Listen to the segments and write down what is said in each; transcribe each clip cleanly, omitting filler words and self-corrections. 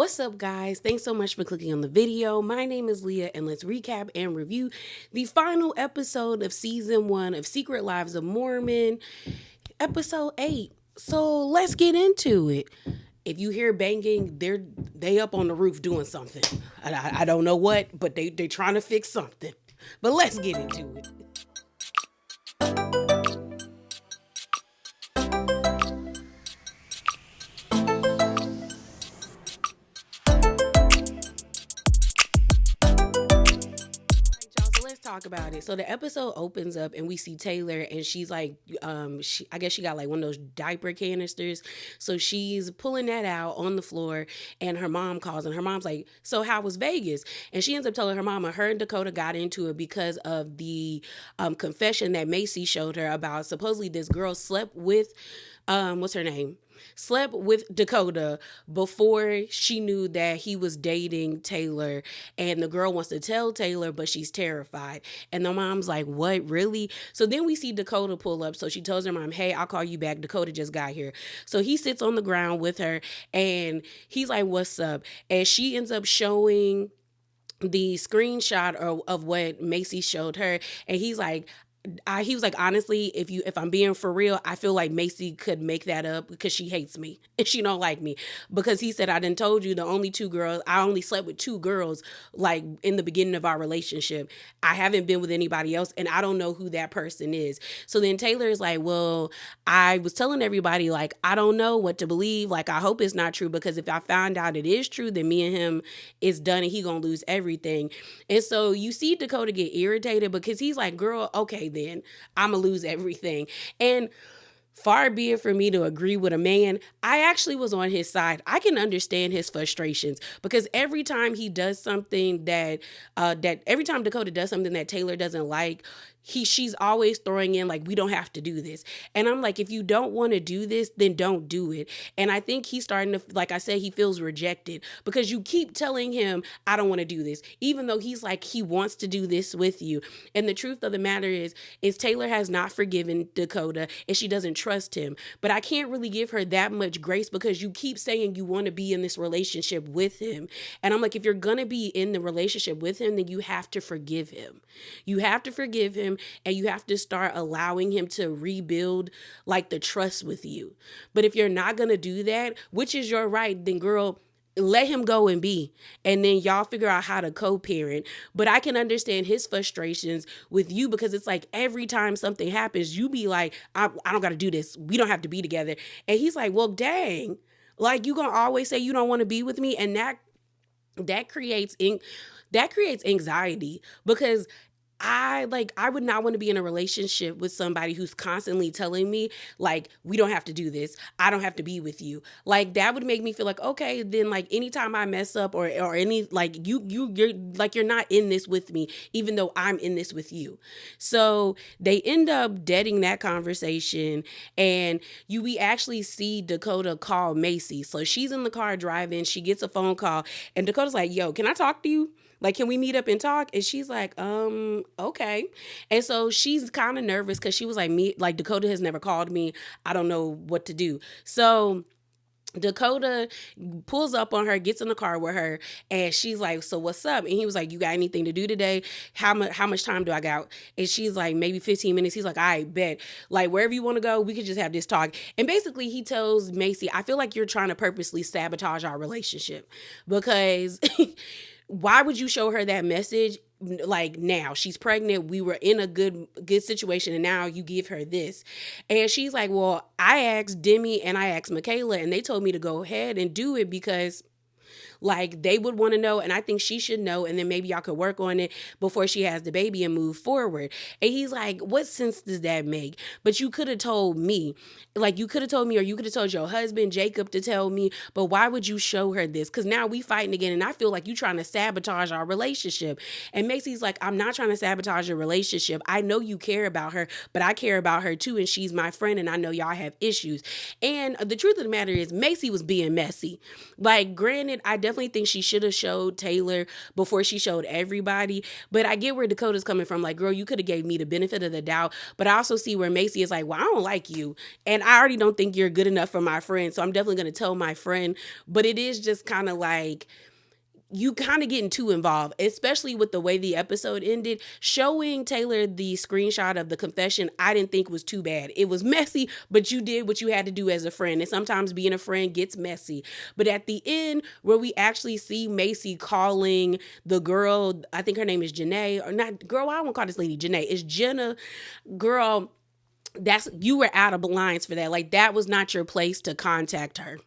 What's up, guys? Thanks so much for clicking on the video. My name is Leah, and let's recap and review the final episode of season 1 of Secret Lives of Mormon, episode 8. So let's get into it. If you hear banging, they up on the roof doing something. I don't know what, but they trying to fix something. But let's get into it. Let's talk about it. So the episode opens up and we see Taylor, and she's like, I guess she got like one of those diaper canisters. So she's pulling that out on the floor, and her mom calls, and her mom's like, so how was Vegas? And she ends up telling her mama her and Dakota got into it because of the confession that Macy showed her about supposedly this girl slept with, what's her name? Slept with Dakota before she knew that he was dating Taylor, and the girl wants to tell Taylor, but she's terrified. And the mom's like, what, really? So then we see Dakota pull up. So she tells her mom, hey, I'll call you back. Dakota just got here. So he sits on the ground with her, and he's like, what's up? And she ends up showing the screenshot of what Macy showed her, and he's like, he was like, honestly, if I'm being for real, I feel like Macy could make that up because she hates me and she don't like me. Because he said, I done told you I only slept with 2 girls like in the beginning of our relationship. I haven't been with anybody else, and I don't know who that person is. So then Taylor is like, well, I was telling everybody, like, I don't know what to believe. Like, I hope it's not true, because if I find out it is true, then me and him is done and he gonna lose everything. And so you see Dakota get irritated because he's like, girl, okay, then I'm gonna lose everything. And far be it for me to agree with a man, I actually was on his side. I can understand his frustrations, because every time he does something every time Dakota does something that Taylor doesn't like, she's always throwing in like, we don't have to do this. And I'm like, if you don't want to do this, then don't do it. And I think he's starting to, like I said, he feels rejected because you keep telling him, I don't want to do this, even though he's like, he wants to do this with you. And the truth of the matter is Taylor has not forgiven Dakota, and she doesn't trust him. But I can't really give her that much grace, because you keep saying you want to be in this relationship with him. And I'm like, if you're going to be in the relationship with him, then you have to forgive him. You have to forgive him, and you have to start allowing him to rebuild like the trust with you. But if you're not going to do that, which is your right, then girl, let him go and be, and then y'all figure out how to co-parent. But I can understand his frustrations with you, because it's like every time something happens, you be like, I don't got to do this. We don't have to be together. And he's like, well, dang, like, you gonna always say you don't want to be with me. And that creates anxiety, because I would not want to be in a relationship with somebody who's constantly telling me, like, we don't have to do this. I don't have to be with you. Like, that would make me feel like, okay, then like anytime I mess up or any, like, you're like, you're not in this with me, even though I'm in this with you. So they end up deading that conversation, and we actually see Dakota call Macy. So she's in the car driving, she gets a phone call, and Dakota's like, yo, can I talk to you? Like, can we meet up and talk? And she's like, okay. And so she's kind of nervous, because she was like, Dakota has never called me. I don't know what to do. So Dakota pulls up on her, gets in the car with her, and she's like, so what's up? And he was like, you got anything to do today? How much time do I got? And she's like, maybe 15 minutes. He's like, I bet. Like, wherever you want to go, we could just have this talk. And basically he tells Macy, I feel like you're trying to purposely sabotage our relationship, because why would you show her that message? Like, now she's pregnant, we were in a good situation, and now you give her this. And she's like, well, I asked Demi and I asked Mikayla, and they told me to go ahead and do it because, like, they would want to know, and I think she should know, and then maybe y'all could work on it before she has the baby and move forward. And he's like, what sense does that make? But you could have told me. Like, you could have told me, or you could have told your husband, Jacob, to tell me, but why would you show her this? Because now we fighting again, and I feel like you trying to sabotage our relationship. And Macy's like, I'm not trying to sabotage your relationship. I know you care about her, but I care about her too, and she's my friend, and I know y'all have issues. And the truth of the matter is, Macy was being messy. Like, granted, I definitely think she should have showed Taylor before she showed everybody. But I get where Dakota's coming from. Like, girl, you could have gave me the benefit of the doubt. But I also see where Macy is like, well, I don't like you. And I already don't think you're good enough for my friend. So I'm definitely going to tell my friend. But it is just kind of like, you kind of getting too involved, especially with the way the episode ended. Showing Taylor the screenshot of the confession, I didn't think was too bad. It was messy, but you did what you had to do as a friend. And sometimes being a friend gets messy. But at the end, where we actually see Macy calling the girl, I think her name is Janae, or not, girl, I won't call this lady Janae. It's Jenna, girl. That's, you were out of lines for that. Like, that was not your place to contact her.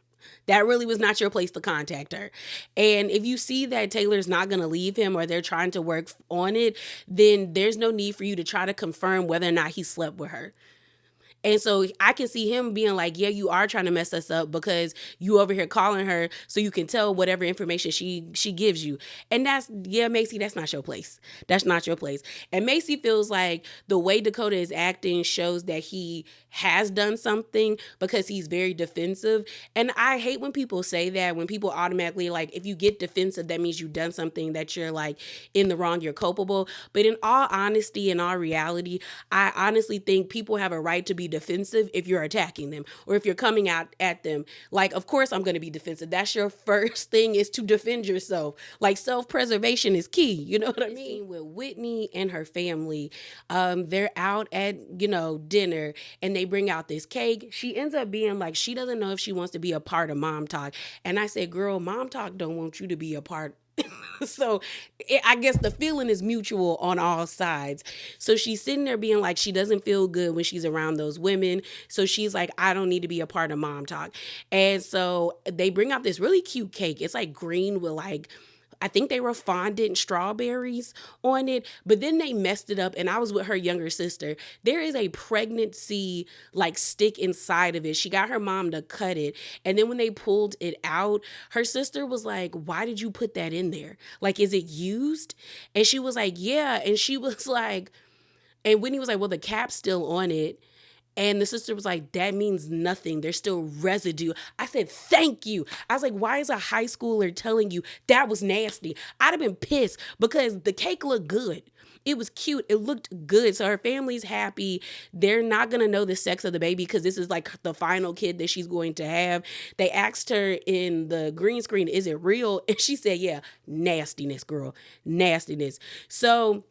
That really was not your place to contact her. And if you see that Taylor's not going to leave him, or they're trying to work on it, then there's no need for you to try to confirm whether or not he slept with her. And so I can see him being like, yeah, you are trying to mess us up because you over here calling her so you can tell whatever information she gives you. And that's, yeah, Macy, that's not your place. That's not your place. And Macy feels like the way Dakota is acting shows that he has done something, because he's very defensive. And I hate when people say that, when people automatically, like, if you get defensive, that means you've done something that you're like in the wrong, you're culpable. But in all honesty, in all reality, I honestly think people have a right to be defensive if you're attacking them or if you're coming out at them. Like, of course I'm going to be defensive. That's your first thing, is to defend yourself. Like, self-preservation is key. You know what I mean? With Whitney and her family, they're out at, dinner, and they bring out this cake. She ends up being like, she doesn't know if she wants to be a part of Mom Talk. And I said, girl, Mom Talk don't want you to be a part. So I guess the feeling is mutual on all sides. So she's sitting there being like, she doesn't feel good when she's around those women. So she's like, I don't need to be a part of Mom Talk. And so they bring out this really cute cake. It's like green with like, I think they were fondant strawberries on it, but then they messed it up. And I was with her younger sister. There is a pregnancy like stick inside of it. She got her mom to cut it. And then when they pulled it out, her sister was like, why did you put that in there? Like, is it used? And she was like, yeah. And she was like, and Whitney was like, well, the cap's still on it. And the sister was like, that means nothing. There's still residue. I said, thank you. I was like, why is a high schooler telling you that was nasty? I'd have been pissed because the cake looked good. It was cute. It looked good. So her family's happy. They're not going to know the sex of the baby because this is like the final kid that she's going to have. They asked her in the green screen, is it real? And she said, yeah, nastiness, girl, nastiness. So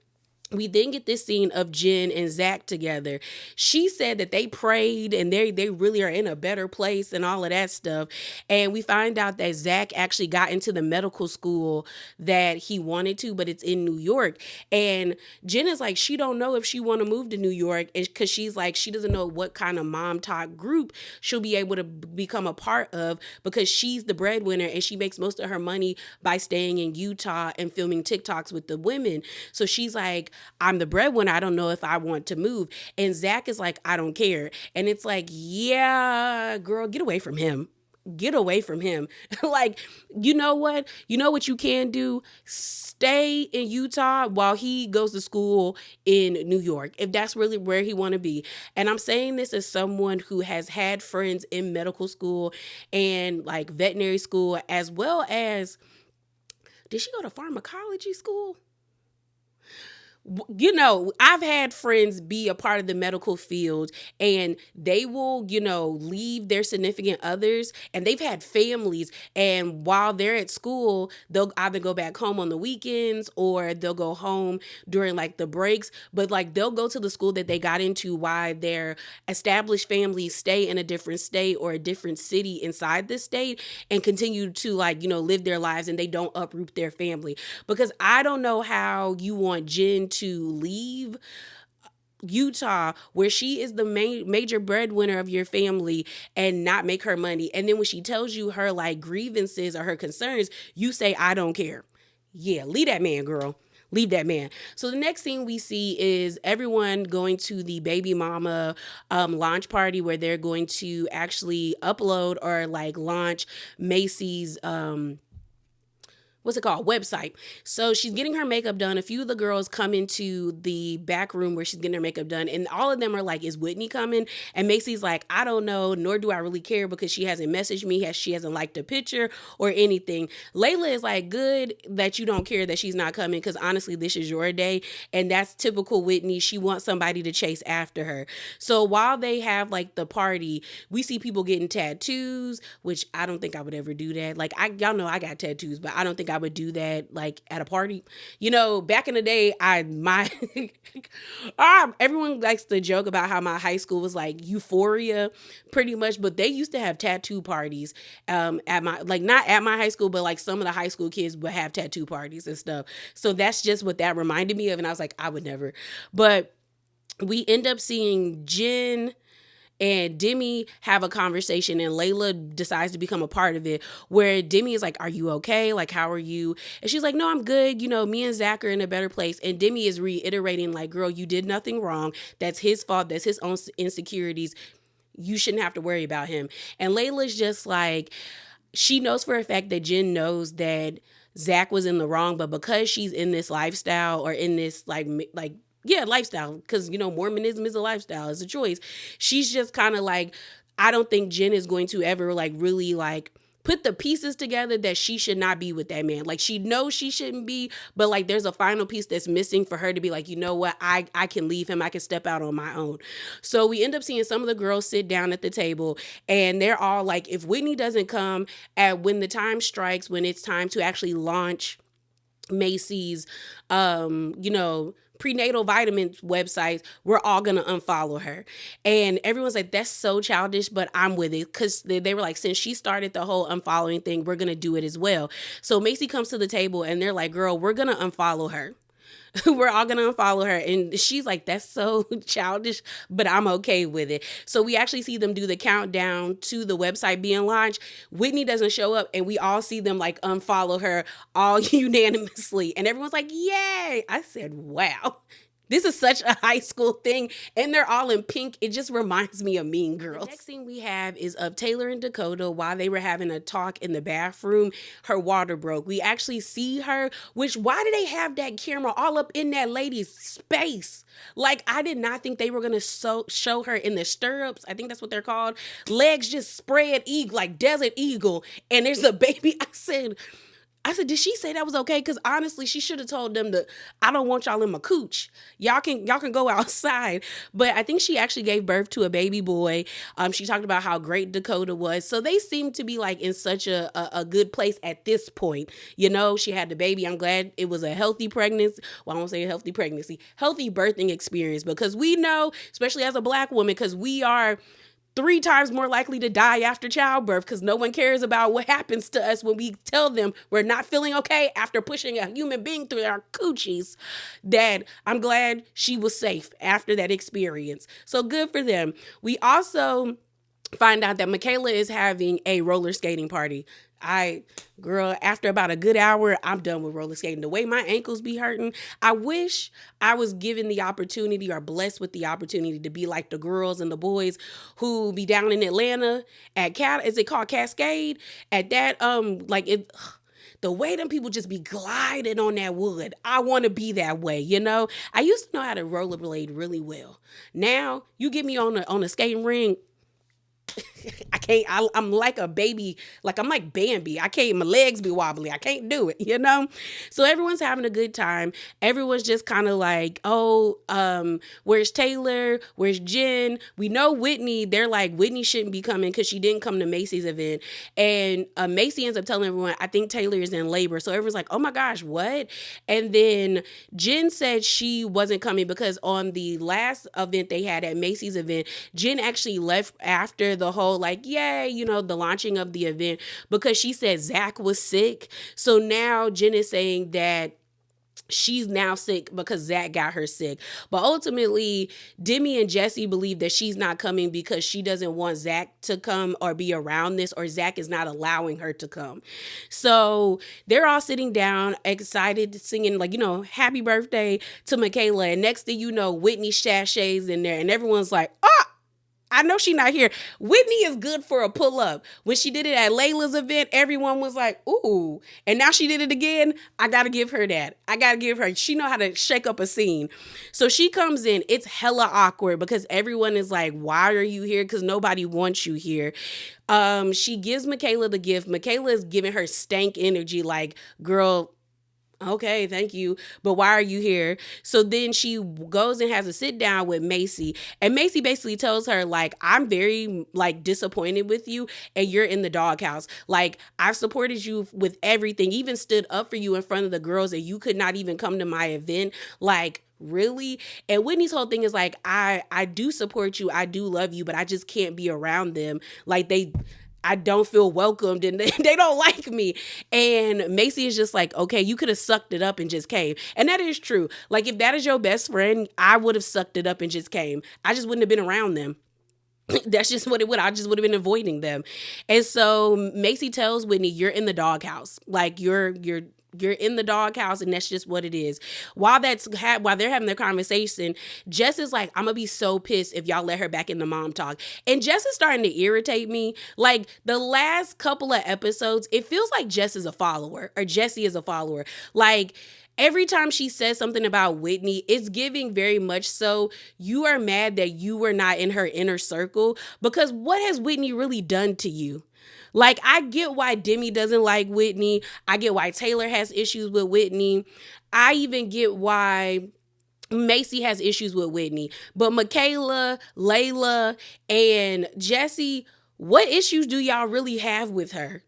we then get this scene of Jen and Zach together. She said that they prayed and they really are in a better place and all of that stuff. And we find out that Zach actually got into the medical school that he wanted to, but it's in New York. And Jen is like, she don't know if she want to move to New York, because she's like, she doesn't know what kind of Mom Talk group she'll be able to become a part of, because she's the breadwinner and she makes most of her money by staying in Utah and filming TikToks with the women. So she's like, I'm the breadwinner. I don't know if I want to move. And Zach is like, I don't care. And it's like, yeah, girl, get away from him. Get away from him. Like, you know what? You know what you can do? Stay in Utah while he goes to school in New York, if that's really where he want to be. And I'm saying this as someone who has had friends in medical school and like veterinary school, as well as, did she go to pharmacology school? I've had friends be a part of the medical field, and they will, leave their significant others, and they've had families. And while they're at school, they'll either go back home on the weekends or they'll go home during like the breaks. But like, they'll go to the school that they got into while their established families stay in a different state or a different city inside the state, and continue to like, live their lives, and they don't uproot their family. Because I don't know how you want Jen to leave Utah, where she is the major breadwinner of your family, and not make her money. And then when she tells you her like grievances or her concerns, you say, I don't care. Yeah, leave that man, girl. Leave that man. So the next thing we see is everyone going to the baby mama launch party, where they're going to actually upload or like launch Macy's what's it called, website. So she's getting her makeup done. A few of the girls come into the back room where she's getting her makeup done, and all of them are like, is Whitney coming? And Macy's like, I don't know, nor do I really care, because she hasn't messaged me, she hasn't liked a picture or anything. Layla is like, good that you don't care that she's not coming, because honestly, this is your day. And that's typical Whitney. She wants somebody to chase after her. So while they have like the party, we see people getting tattoos, which I don't think I would ever do that. Like, y'all know I got tattoos, but I don't think I would do that like at a party. You know, back in the day, everyone likes to joke about how my high school was like Euphoria, pretty much, but they used to have tattoo parties at my, like, not at my high school, but like some of the high school kids would have tattoo parties and stuff. So that's just what that reminded me of, and I was like, I would never. But we end up seeing Jen and Demi have a conversation, and Layla decides to become a part of it, where Demi is like, are you okay? Like, how are you? And she's like, no, I'm good. You know, me and Zach are in a better place. And Demi is reiterating like, girl, you did nothing wrong. That's his fault. That's his own insecurities. You shouldn't have to worry about him. And Layla's just like, she knows for a fact that Jen knows that Zach was in the wrong, but because she's in this lifestyle, or in this lifestyle, because, you know, Mormonism is a lifestyle, it's a choice. She's just kind of like, I don't think Jen is going to ever like really like put the pieces together that she should not be with that man. Like, she knows she shouldn't be, but like there's a final piece that's missing for her to be like, you know what, I can leave him. I can step out on my own. So we end up seeing some of the girls sit down at the table, and they're all like, if Whitney doesn't come when the time strikes, when it's time to actually launch Macy's, prenatal vitamins websites, we're all gonna unfollow her. And everyone's like, that's so childish, but I'm with it, because they were like, since she started the whole unfollowing thing, we're gonna do it as well. So Macy comes to the table, and they're like, girl, we're gonna unfollow her. We're all gonna unfollow her. And she's like, that's so childish, but I'm okay with it. So we actually see them do the countdown to the website being launched. Whitney doesn't show up, and we all see them like unfollow her all unanimously. And everyone's like, yay. I said, wow. This is such a high school thing, and they're all in pink. It just reminds me of Mean Girls. The next thing we have is of Taylor and Dakota. While they were having a talk in the bathroom, her water broke. We actually see her, which, why do they have that camera all up in that lady's space? Like, I did not think they were going to show her in the stirrups. I think that's what they're called. Legs just spread like Desert Eagle, and there's a baby. I said, did she say that was okay? Because honestly, she should have told them that I don't want y'all in my cooch. Y'all can go outside. But I think she actually gave birth to a baby boy. She talked about how great Dakota was. So they seem to be like in such a good place at this point. You know, she had the baby. I'm glad it was a healthy pregnancy. Well, I won't say a healthy pregnancy, healthy birthing experience, because we know, especially as a Black woman, because we are 3 times more likely to die after childbirth, because no one cares about what happens to us when we tell them we're not feeling okay after pushing a human being through our coochies. That I'm glad she was safe after that experience. So good for them. We also find out that Mikayla is having a roller skating party. Girl, after about a good hour, I'm done with roller skating. The way my ankles be hurting, I wish I was given the opportunity, or blessed with the opportunity, to be like the girls and the boys who be down in Atlanta at is it called Cascade? At that, the way them people just be gliding on that wood. I want to be that way, you know? I used to know how to rollerblade really well. Now, you get me on a skating ring, I can't. I'm like a baby. Like, I'm like Bambi. I can't. My legs be wobbly. I can't do it, you know? So everyone's having a good time. Everyone's just kind of like, oh, where's Taylor? Where's Jen? We know Whitney. They're like, Whitney shouldn't be coming because she didn't come to Macy's event. And Macy ends up telling everyone, I think Taylor is in labor. So everyone's like, oh my gosh, what? And then Jen said she wasn't coming because on the last event they had at Macy's event, Jen actually left after the whole, like, yay, you know, the launching of the event, because she said Zach was sick. So now Jen is saying that she's now sick because Zach got her sick. But ultimately, Demi and Jesse believe that she's not coming because she doesn't want Zach to come or be around this, or Zach is not allowing her to come. So they're all sitting down, excited, singing, like, you know, happy birthday to Mikayla. And next thing you know, Whitney sachets in there, and everyone's like, oh, I know she not here. Whitney is good for a pull up. When she did it at Layla's event, everyone was like, ooh. And now she did it again. I gotta give her that. I gotta give her. She know how to shake up a scene. So she comes in. It's hella awkward because everyone is like, why are you here? Because nobody wants you here. She gives Mikayla the gift. Mikayla is giving her stank energy, like, girl, okay, thank you. But why are you here? So then she goes and has a sit down with Macy. And Macy basically tells her, like, I'm very, like, disappointed with you and you're in the doghouse. Like, I've supported you with everything, even stood up for you in front of the girls and you could not even come to my event. Like, really? And Whitney's whole thing is like, I do support you, I do love you, but I just can't be around them. Like, I don't feel welcomed and they don't like me. And Macy is just like, okay, you could have sucked it up and just came. And that is true. Like, if that is your best friend, I would have sucked it up and just came. I just wouldn't have been around them. That's just what it would. I just would have been avoiding them. And so Macy tells Whitney, you're in the doghouse. Like, you're in the doghouse, and that's just what it is. While they're having their conversation, Jess is like, I'm gonna be so pissed if y'all let her back in the mom talk. And Jess is starting to irritate me. Like, the last couple of episodes, it feels like Jess is a follower, or Jessie is a follower. Like, every time she says something about Whitney, it's giving very much so you are mad that you were not in her inner circle, because what has Whitney really done to you? Like, I get why Demi doesn't like Whitney. I get why Taylor has issues with Whitney. I even get why Macy has issues with Whitney. But Mikayla, Layla, and Jessie, what issues do y'all really have with her?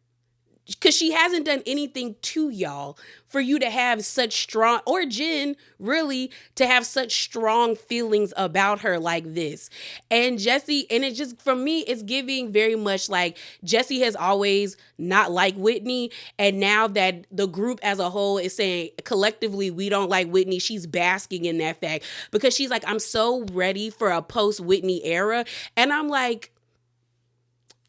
Because she hasn't done anything to y'all for you to have such strong, or Jen, really, to have such strong feelings about her like this. And Jessie, and it just, for me, it's giving very much like Jessie has always not liked Whitney. And now that the group as a whole is saying collectively, we don't like Whitney, she's basking in that fact. Because she's like, I'm so ready for a post-Whitney era. And I'm like,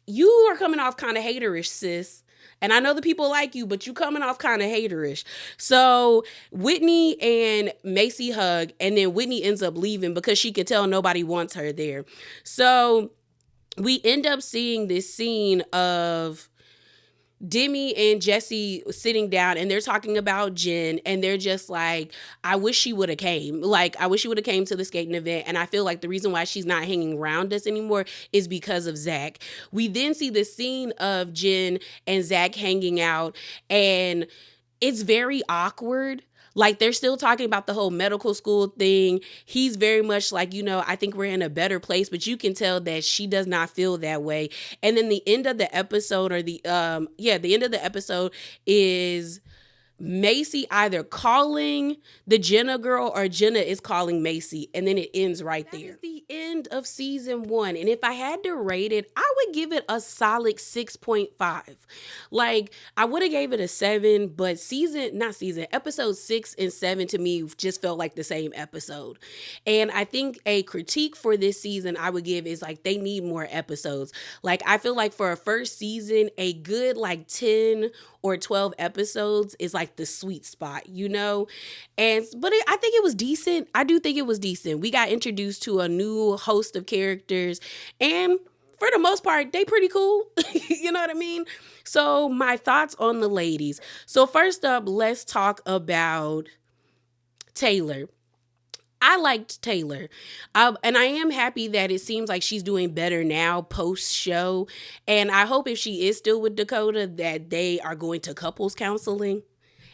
you are coming off kind of haterish, sis. And I know the people like you, but you coming off kind of haterish. So Whitney and Macy hug, and then Whitney ends up leaving because she can tell nobody wants her there. So we end up seeing this scene of Demi and Jessie sitting down, and they're talking about Jen, and they're just like, I wish she would have came. Like, I wish she would have came to the skating event. And I feel like the reason why she's not hanging around us anymore is because of Zach. We then see the scene of Jen and Zach hanging out, and it's very awkward. Like, they're still talking about the whole medical school thing. He's very much like, I think we're in a better place, but you can tell that she does not feel that way. And then the end of the episode, or the end of the episode is Macy either calling the Jenna girl or Jenna is calling Macy, and then it ends right there. That is the end of season 1. And if I had to rate it, I would give it a solid 6.5. Like, I would have gave it a 7, but episode 6 and 7 to me just felt like the same episode. And I think a critique for this season I would give is, like, they need more episodes. Like, I feel like for a first season, a good like 10 or 12 episodes is like the sweet spot, but I think it was decent. I do think it was decent. We got introduced to a new host of characters, and for the most part, they pretty cool. You know what I mean? So my thoughts on the ladies. So first up, let's talk about Taylor. I liked Taylor. And I am happy that it seems like she's doing better now post-show. And I hope if she is still with Dakota that they are going to couples counseling.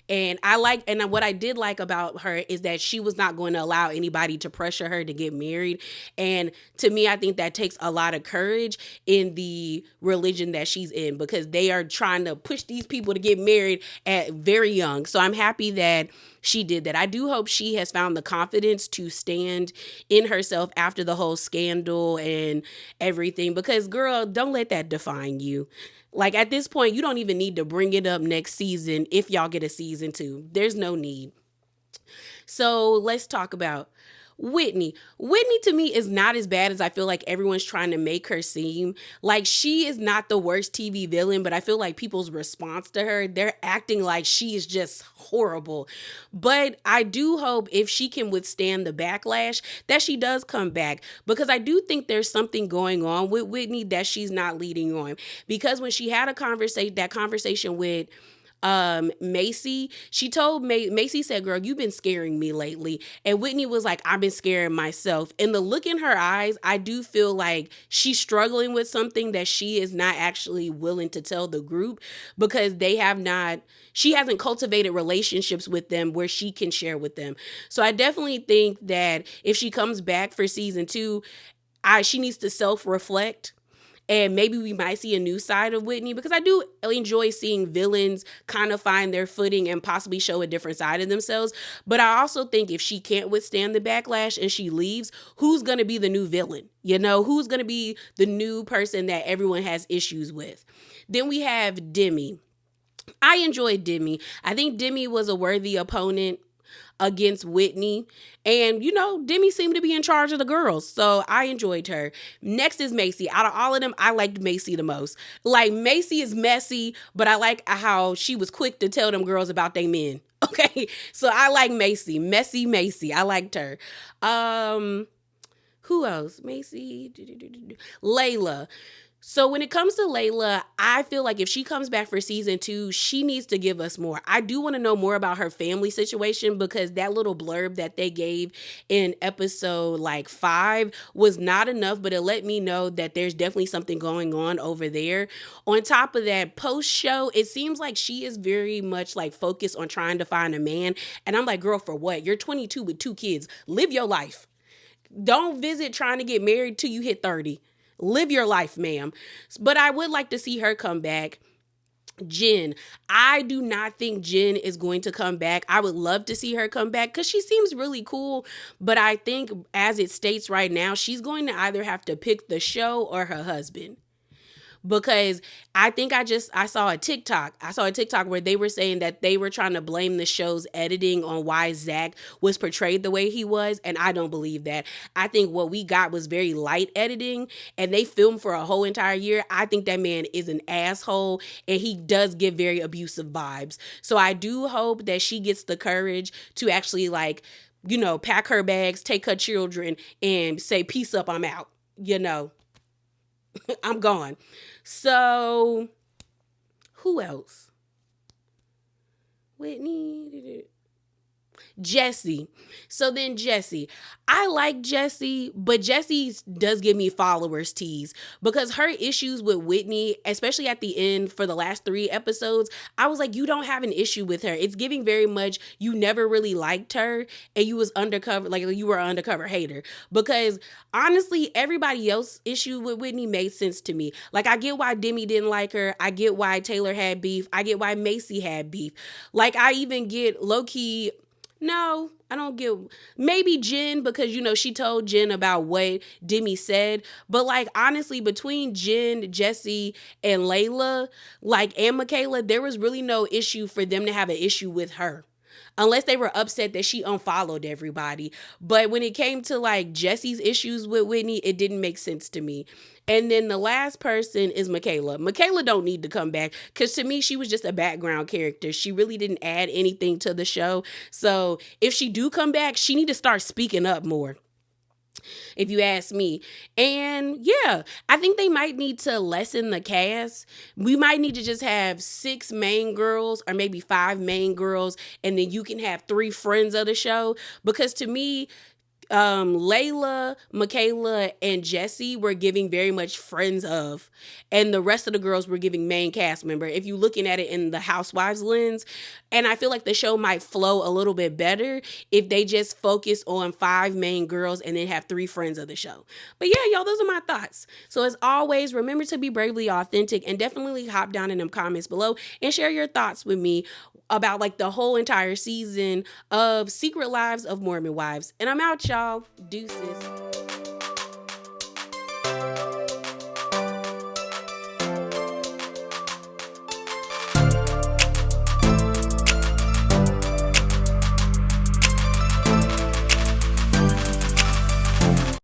And what I did like about her is that she was not going to allow anybody to pressure her to get married. And to me, I think that takes a lot of courage in the religion that she's in, because they are trying to push these people to get married at very young. So I'm happy that she did that. I do hope she has found the confidence to stand in herself after the whole scandal and everything, because girl, don't let that define you. Like, at this point, you don't even need to bring it up next season if y'all get a season 2. There's no need. So let's talk about Whitney to me is not as bad as I feel like everyone's trying to make her seem. Like, she is not the worst TV villain, but I feel like people's response to her, they're acting like she is just horrible. But I do hope if she can withstand the backlash that she does come back, because I do think there's something going on with Whitney that she's not leading on. Because when she had that conversation with Macy, she told Macy said, "Girl, you've been scaring me lately." And Whitney was like, "I've been scaring myself." And the look in her eyes, I do feel like she's struggling with something that she is not actually willing to tell the group, because she hasn't cultivated relationships with them where she can share with them. So I definitely think that if she comes back for season 2, she needs to self-reflect, and maybe we might see a new side of Whitney, because I do enjoy seeing villains kind of find their footing and possibly show a different side of themselves. But I also think if she can't withstand the backlash and she leaves, who's going to be the new villain? Who's going to be the new person that everyone has issues with? Then we have Demi. I enjoyed Demi. I think Demi was a worthy opponent against Whitney. And, Demi seemed to be in charge of the girls. So I enjoyed her. Next is Macy. Out of all of them, I liked Macy the most. Like, Macy is messy, but I like how she was quick to tell them girls about their men. Okay. So I like Macy. Messy Macy. I liked her. Who else? Macy. Layla. So when it comes to Layla, I feel like if she comes back for season 2, she needs to give us more. I do want to know more about her family situation, because that little blurb that they gave in episode 5 was not enough, but it let me know that there's definitely something going on over there. On top of that, post show, it seems like she is very much focused on trying to find a man. And I'm like, girl, for what? You're 22 with 2 kids. Live your life. Don't visit trying to get married till you hit 30. Live your life, ma'am. But I would like to see her come back. Jen. I do not think Jen is going to come back. I would love to see her come back because she seems really cool. But I think as it states right now, she's going to either have to pick the show or her husband. Because I think I saw a TikTok. I saw a TikTok where they were saying that they were trying to blame the show's editing on why Zach was portrayed the way he was. And I don't believe that. I think what we got was very light editing, and they filmed for a whole entire year. I think that man is an asshole, and he does give very abusive vibes. So I do hope that she gets the courage to actually pack her bags, take her children, and say, "Peace up, I'm out." I'm gone. So, who else? Whitney. Jesse. So then Jesse. I like Jesse, but Jesse does give me followers tease, because her issues with Whitney, especially at the end for the last 3 episodes, I was like, you don't have an issue with her. It's giving very much you never really liked her, and you was undercover, you were an undercover hater. Because honestly, everybody else's issue with Whitney made sense to me. I get why Demi didn't like her. I get why Taylor had beef. I get why Macy had beef. I even get low-key. No, I don't get, maybe Jen, because, she told Jen about what Demi said. But, honestly, between Jen, Jesse, and Layla, and Mikayla, there was really no issue for them to have an issue with her. Unless they were upset that she unfollowed everybody. But when it came to Jesse's issues with Whitney, it didn't make sense to me. And then the last person is Mikayla. Mikayla don't need to come back, because to me, she was just a background character. She really didn't add anything to the show. So if she do come back, she need to start speaking up more, if you ask me. And yeah, I think they might need to lessen the cast. We might need to just have 6 main girls, or maybe 5 main girls, and then you can have 3 friends of the show. Because to me, Layla, Mikayla, and Jesse were giving very much friends of, and the rest of the girls were giving main cast member, if you're looking at it in the Housewives lens. And I feel like the show might flow a little bit better if they just focus on 5 main girls and then have 3 friends of the show. But yeah, y'all, those are my thoughts. So as always, remember to be bravely authentic, and definitely hop down in them comments below and share your thoughts with me about the whole entire season of Secret Lives of Mormon Wives. And I'm out, y'all. Deuces.